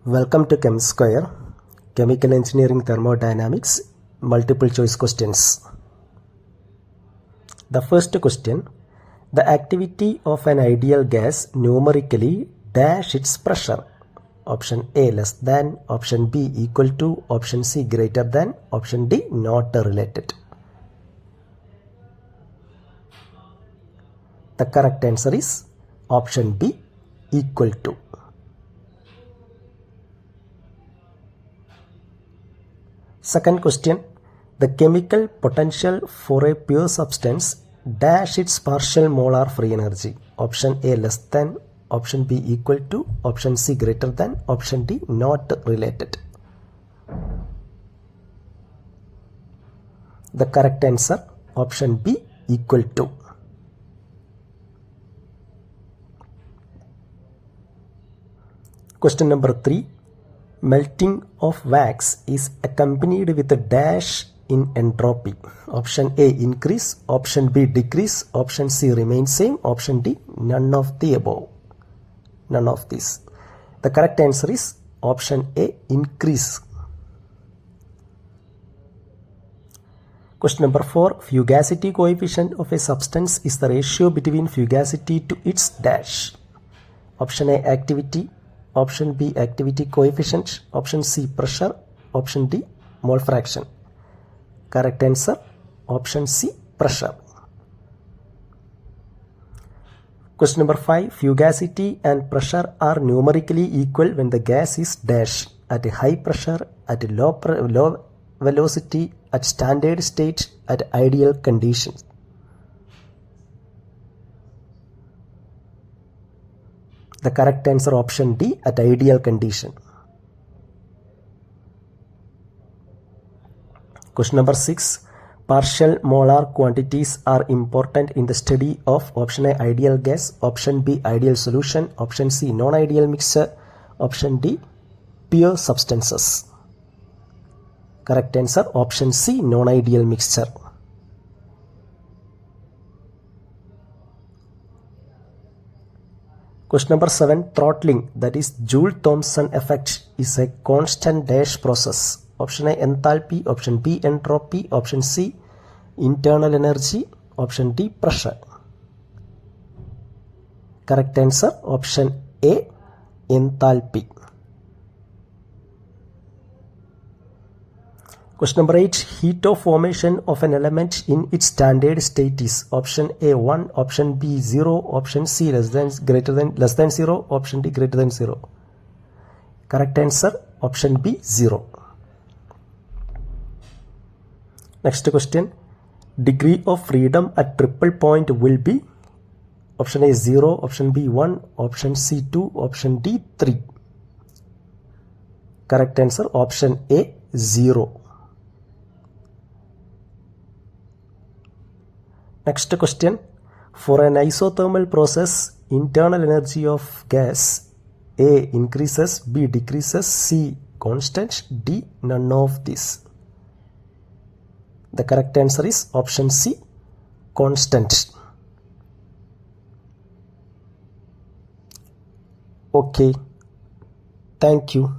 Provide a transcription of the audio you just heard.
Welcome to Chem Square, Chemical Engineering Thermodynamics, multiple choice questions. The first question, the activity of an ideal gas numerically dash its pressure. Option A less than, option B equal to, option C greater than, option D not related. The correct answer is option B equal to. Second question, the chemical potential for a pure substance dash its partial molar free energy. Option A less than, option B equal to, option C greater than, option D not related. The correct answer, option B equal to. Question number 3. Melting of wax is accompanied with a dash in entropy. Option A increase, option B decrease, option C remain same, option D none of the above. None of these. The correct answer is option A increase. Question number 4. Fugacity coefficient of a substance is the ratio between fugacity to its dash. Option A activity, option B activity coefficient, option C pressure, option D mole fraction. Correct answer option C pressure. Question number 5. Fugacity and pressure are numerically equal when the gas is dash at a high pressure, at a low velocity, at standard state, at ideal conditions. The correct answer option D at ideal condition. Question number 6. Partial molar quantities are important in the study of option A ideal gas, option B ideal solution, option C non-ideal mixture, option D pure substances. Correct answer option C non-ideal mixture. Question number 7. Throttling, that is Joule-Thomson effect, is a constant dash process. Option A enthalpy, option B entropy, option C internal energy, option D pressure. Correct answer option A enthalpy. Question number 8. Heat of formation of an element in its standard state is option A 1, option B 0, option C less than 0, option D greater than 0. Correct answer option B 0. Next question. Degree of freedom at triple point will be option A 0, option B 1, option C 2, option D 3. Correct answer option A 0. Next question. For an isothermal process, internal energy of gas A increases, B decreases, C constant, D none of these. The correct answer is option C constant. Okay. Thank you.